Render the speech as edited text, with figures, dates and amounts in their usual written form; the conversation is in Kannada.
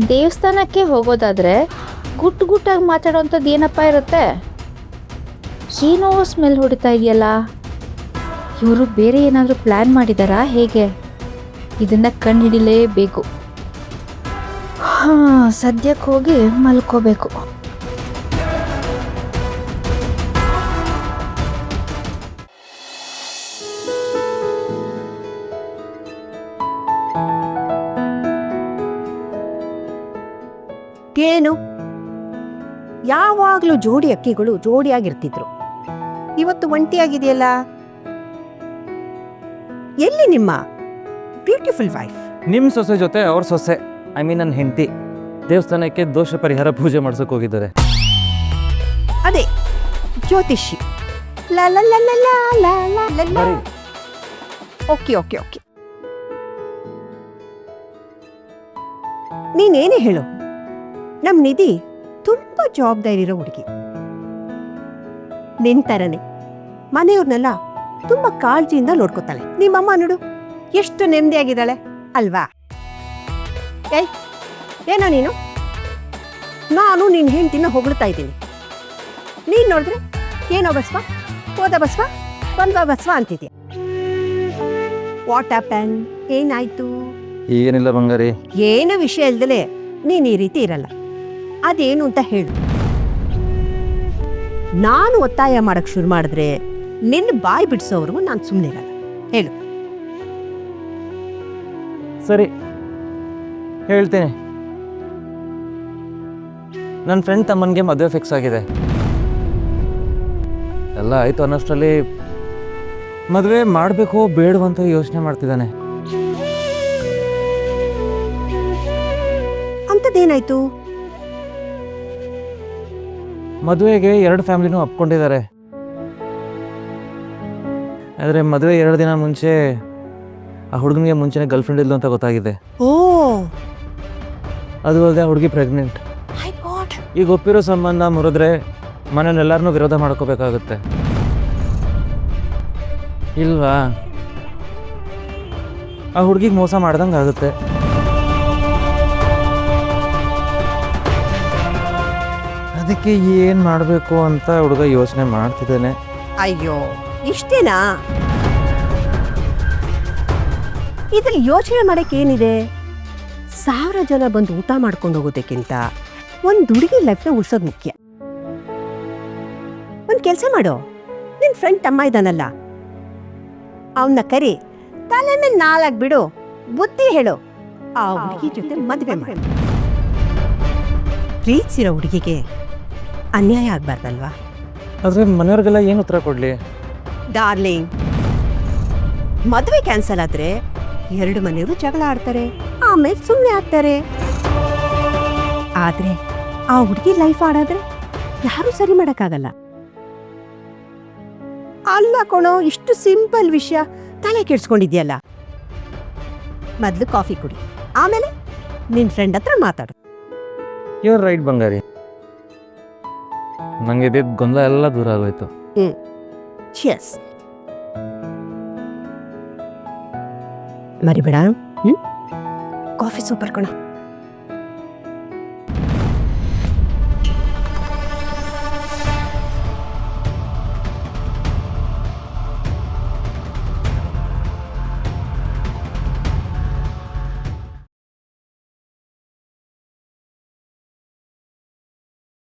ದೇವಸ್ಥಾನಕ್ಕೆ ಹೋಗೋದಾದರೆ ಗುಟ್ಟಾಗಿ ಮಾತಾಡೋವಂಥದ್ದು ಏನಪ್ಪ ಇರುತ್ತೆ? ಏನೋ ಸ್ಮೆಲ್ ಹೊಡಿತಾ ಇದೆಯಲ್ಲ, ಇವರು ಬೇರೆ ಏನಾದರೂ ಪ್ಲ್ಯಾನ್ ಮಾಡಿದಾರಾ ಹೇಗೆ? ಇದನ್ನು ಕಂಡುಹಿಡಿಲೇಬೇಕು. ಸದ್ಯಕ್ಕೆ ಹೋಗಿ ಮಲ್ಕೋಬೇಕು. ಏನು ಯಾವಾಗಲೂ ಜೋಡಿ ಅಕ್ಕಿಗಳು ಜೋಡಿಯಾಗಿರ್ತಿದ್ರು, ಇವತ್ತು ಒಂಟಿಯಾಗಿದೆಯಲ್ಲ? ಎಲ್ಲಿ ನಿಮ್ಮ ಬ್ಯೂಟಿಫುಲ್ ವೈಫ್? ನಿಮ್ಮ ಸೊಸೆ ಜೊತೆ ಅವ್ರ ಸೊಸೆ, ಐ ಮೀನ್ ನನ್ನ ಹೆಂಡತಿ, ದೇವಸ್ಥಾನಕ್ಕೆ ದೋಷ ಪರಿಹಾರ ಪೂಜೆ ಮಾಡ್ಸೋಕೆ ಹೋಗಿದ್ದಾರೆ. ಅದೇ ಜ್ಯೋತಿಷಿ. ಓಕೆ ಓಕೆ ಓಕೆ, ನೀನೇನೇ ಹೇಳು, ನಮ್ಮ ನಿಧಿ ತುಂಬ ಜವಾಬ್ದಾರಿ ಇರೋ ಹುಡುಗಿ. ನಿಂತರನೆ ಮನೆಯವ್ರನ್ನೆಲ್ಲ ತುಂಬ ಕಾಳಜಿಯಿಂದ ನೋಡ್ಕೋತಾಳೆ. ನಿಮ್ಮಮ್ಮ ನೋಡು ಎಷ್ಟು ನೆಮ್ಮದಿಯಾಗಿದ್ದಾಳೆ ಅಲ್ವಾ? ಏಯ್ ಏನೋ ನೀನು, ನಾನು ನಿನ್ನ ಹೆಂಡತಿನ ಹೊಗಳ್ತಾ ಇದ್ದೀನಿ, ನೀನು ನೋಡಿದ್ರೆ ಏನೋ ಬಸ್ವಾ, ಹೋದ ಬಸ್ವಾ, ಬಂದ್ವಾ ಬಸ್ವಾ ಅಂತಿದ್ಯಾ. What happen? ಏನಾಯ್ತು? ಏನಿಲ್ಲ ಬಂಗಾರಿ. ಏನು ವಿಷಯ ಇಲ್ದಲೆ ನೀನು ಈ ರೀತಿ ಇರಲ್ಲ. ಅದೇನು ಅಂತ ಹೇಳು. ನಾನು ಒತ್ತಾಯ ಮಾಡಕ್ ಶುರು ಮಾಡಿದ್ರೆ ನಿನ್ನ ಬಾಯಿ ಬಿಡಿಸೋವರೆಗೂ ನಾನು ಸುಮ್ಮನೆ ಇರಲ್ಲ. ಹೇಳು. ಸರಿ ಹೇಳ್ತೇನೆ. ನನ್ನ ಫ್ರೆಂಡ್ ತಮ್ಮನಿಗೆ ಮದುವೆ ಫಿಕ್ಸ್ ಆಗಿದೆ. ಎಲ್ಲ ಆಯಿತು ಅನ್ನೋಷ್ಟರಲ್ಲಿ ಮದುವೆ ಮಾಡಬೇಕೋ ಬೇಡವಂತ ಯೋಚನೆ ಮಾಡ್ತಿದ್ದಾನೆ. ಅಂಥದ್ದೇನಾಯ್ತು? ಮದುವೆಗೆ 2 ಫ್ಯಾಮಿಲಿನೂ ಒಪ್ಕೊಂಡಿದ್ದಾರೆ. ಆದರೆ ಮದುವೆ 2 ದಿನ ಮುಂಚೆ ಆ ಹುಡುಗನಿಗೆ ಮುಂಚೆನೇ ಗರ್ಲ್ಫ್ರೆಂಡ್ ಇಲ್ಲ ಅಂತ ಗೊತ್ತಾಗಿದೆ. ಓ, ಅದು ಅಲ್ಲದೆ ಆ ಹುಡುಗಿ ಪ್ರೆಗ್ನೆಂಟ್. ಈಗ ಒಪ್ಪಿರೋ ಸಂಬಂಧ ಮುರಿದ್ರೆ ಮನೇಲೆಲ್ಲರನ್ನೂ ವಿರೋಧ ಮಾಡ್ಕೋಬೇಕಾಗುತ್ತೆ ಇಲ್ವಾ? ಆ ಹುಡುಗಿಗೆ ಮೋಸ ಮಾಡ್ದಂಗೆ ಆಗುತ್ತೆ. ಅದಕ್ಕೆ ಏನು ಮಾಡಬೇಕು ಅಂತ ಹುಡುಗ ಯೋಚನೆ ಮಾಡ್ತಿದ್ದಾನೆ. ಅಯ್ಯೋ ಇಷ್ಟೇನಾ? ಇದ್ರಲ್ಲಿ ಯೋಚನೆ ಮಾಡಕ್ಕೆ ಏನಿದೆ? 1000 ಜನ ಬಂದು ಊಟ ಮಾಡ್ಕೊಂಡು ಹೋಗೋದಕ್ಕಿಂತ ಒಂದು ಹುಡುಗಿ ಲೈಫ್ನ ಉಳಿಸೋದು ಮುಖ್ಯ. ಒಂದು ಕೆಲಸ ಮಾಡು, ನಿನ್ನ ಫ್ರೆಂಡ್ ತಮ್ಮ ಇದ್ದಾನಲ್ಲ, ಅವನ್ನ ಕರಿ, ತಲೆ ಮೇಲೆ 4 ಬಿಡು, ಬುದ್ಧಿ ಹೇಳು, ಆ ಹುಡುಗಿ ಜೊತೆ ಮದುವೆ ಮಾಡು. ಪ್ರೀತಿಸಿರೋ ಹುಡುಗಿಗೆ ಅನ್ಯಾಯ ಆಗ್ಬಾರ್ದಲ್ವಾ? ಆದರೆ ಮನೆಯವ್ರಿಗೆಲ್ಲ ಏನು ಉತ್ತರ ಕೊಡಲಿ? ಡಾರ್ಲಿಂಗ್, ಮದುವೆ ಕ್ಯಾನ್ಸಲ್ ಆದ್ರೆ 2 ಮನೆಯವರು ಜಗಳ ಆಡ್ತಾರೆ, ಆಮೇಲೆ ಸುಮ್ಮನೆ ಆಗ್ತಾರೆ. ಆದ್ರೆ ಆ ಹುಡುಗಿ ಲೈಫ್ ಆಡಾದ್ರೆ ಯಾರು ಸರಿ ಮಾಡಕ್ಕಾಗಲ್ಲ. ಅಲ್ಲ ಕೊಣೋ, ಇಷ್ಟು ಸಿಂಪಲ್ ವಿಷಯ ತಲೆ ಕೆಡ್ಸ್ಕೊಂಡಿದ್ಯಲ್ಲ. ಮೊದಲು ಕಾಫಿ ಕುಡಿ, ಆಮೇಲೆ ನಿನ್ನ ಫ್ರೆಂಡ್ ಹತ್ರ ಮಾತಾಡು. ಯುವರ್ ರೈಟ್ ಬಂಗಾರಿ. ನನಗೆ ಇದ್ದಿದ್ದ ಗೊಂದಲ ಎಲ್ಲ ದೂರ ಆಗೋಯ್ತು. ಚಿಯರ್ಸ್. ಮರಿಬೇಡ. ಕಾಫಿ ಸೂಪರ್ ಕಣ.